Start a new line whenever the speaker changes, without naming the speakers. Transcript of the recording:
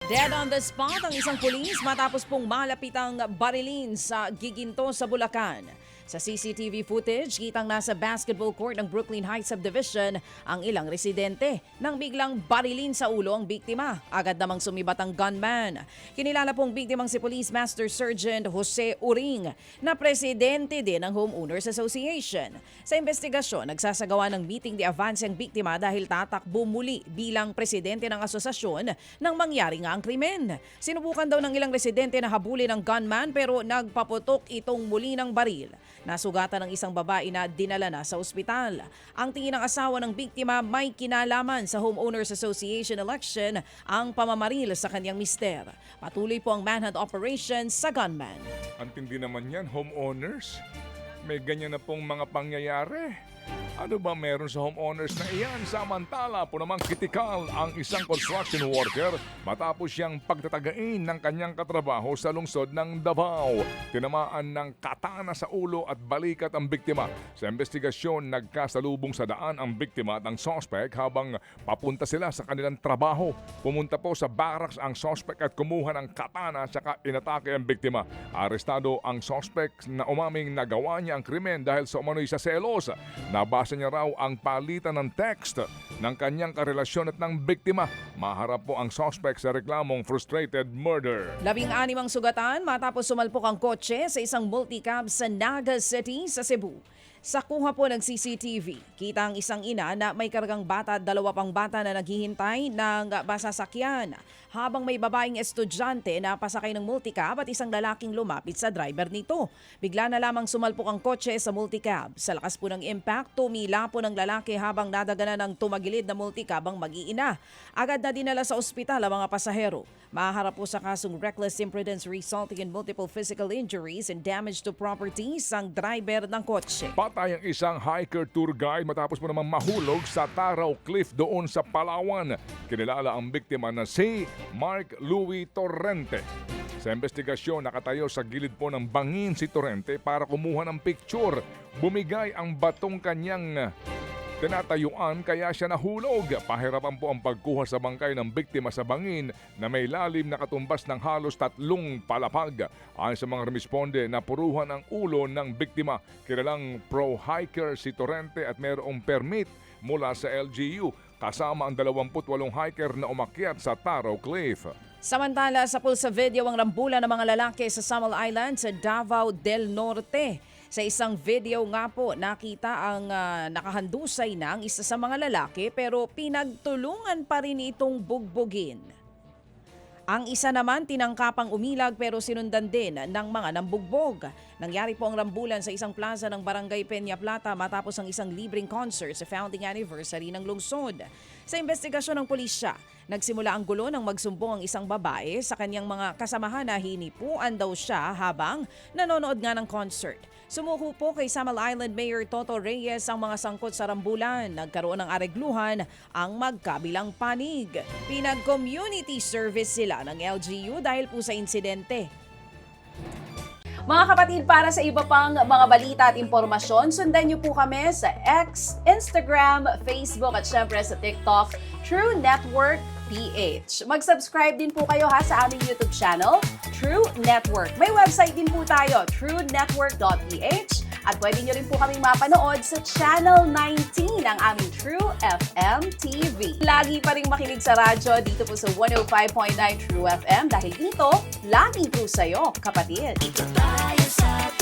Dead on the spot ang isang pulis matapos pong malapitang barilin sa Giginto sa Bulacan. Sa CCTV footage, kitang nasa basketball court ng Brooklyn Heights Subdivision ang ilang residente nang biglang barilin sa ulo ang biktima. Agad namang sumibat ang gunman. Kinilala pong biktimang si Police Master Sergeant Jose Uring na presidente din ng Homeowners Association. Sa investigasyon, nagsasagawa ng meeting de avance ang biktima dahil tatakbo muli bilang presidente ng asosasyon nang mangyari nga ang krimen. Sinubukan daw ng ilang residente na habulin ang gunman pero nagpaputok itong muli ng baril. Nasugatan ng isang babae na dinala na sa ospital. Ang tingin ng asawa ng biktima may kinalaman sa Homeowners Association election ang pamamaril sa kanyang mister. Patuloy po ang manhunt operation sa gunman.
Ang tindi naman yan, homeowners. May ganyan na pong mga pangyayari. Ano ba meron sa homeowners na iyan? Samantala po namang kritikal ang isang construction worker matapos siyang pagtatagain ng kanyang katrabaho sa lungsod ng Davao. Tinamaan ng katana sa ulo at balikat ang biktima. Sa investigasyon, nagkasalubong sa daan ang biktima at ang suspect habang papunta sila sa kanilang trabaho. Pumunta po sa barracks ang suspect at kumuha ng katana at saka inatake ang biktima. Arestado ang suspect na umaming nagawa niya ang krimen dahil sa umano'y sa selos. Nabasa niya raw ang palitan ng text ng kanyang karelasyon at ng biktima. Maharap po ang suspect sa reklamong frustrated murder.
16 ang sugatan matapos sumalpok ang kotse sa isang multicab sa Naga City sa Cebu. Sa kuha po ng CCTV, kita ang isang ina na may kargang bata at dalawa pang bata na naghihintay ng masasakyan. Habang may babaeng estudyante na pasakay ng multicab at isang lalaking lumapit sa driver nito. Bigla na lamang sumalpok ang kotse sa multicab. Sa lakas po ng impact, tumila po ng lalaki habang nadaganan ng tumagilid na multicab ang mag-iina. Agad na dinala sa ospital ang mga pasahero. Maharap po sa kasong reckless imprudence resulting in multiple physical injuries and damage to properties ang driver ng kotse.
Patay ang isang hiker tour guide matapos mo namang mahulog sa Taraw Cliff doon sa Palawan. Kinilala ang biktima na si Mark Louis Torrente. Sa investigasyon, nakatayo sa gilid po ng bangin si Torrente para kumuha ng picture. Bumigay ang batong kanyang tinatayuan kaya siya nahulog. Pahirapan po ang pagkuha sa bangkay ng biktima sa bangin na may lalim na katumbas ng halos 3 palapag. Ayon sa mga responde, napuruhan ang ulo ng biktima. Kilalang pro-hiker si Torrente at mayroong permit mula sa LGU kasama ang 28 hiker na umakyat sa Taraw Cliff.
Samantala, sa pulsa video ang rambulan ng mga lalaki sa Samal Island sa Davao del Norte. Sa isang video nga po, nakita ang nakahandusay na ang isa sa mga lalaki pero pinagtulungan pa rin itong bugbugin. Ang isa naman tinangkapang umilag pero sinundan din ng mga nambugbog. Nangyari po ang rambulan sa isang plaza ng Barangay Peña Plata matapos ang isang libreng concert sa founding anniversary ng lungsod. Sa investigasyon ng pulisya, nagsimula ang gulo nang magsumbong ang isang babae sa kanyang mga kasamahan na hinipuan daw siya habang nanonood nga ng concert. Sumuko po kay Samal Island Mayor Toto Reyes ang mga sangkot sa rambulan. Nagkaroon ng aregluhan ang magkabilang panig. Pinag-community service sila ng LGU dahil po sa insidente. Mga kapatid, para sa iba pang mga balita at impormasyon, sundan niyo po kami sa X, Instagram, Facebook at syempre sa TikTok, True Network PH. Mag-subscribe din po kayo sa aming YouTube channel, True Network. May website din po tayo, truenetwork.ph at pwede nyo rin po kaming mapanood sa Channel 19 ng aming True FM TV. Lagi pa rin makinig sa radyo dito po sa 105.9 True FM dahil dito, lagi po sa'yo, kapatid.
Dito tayo sa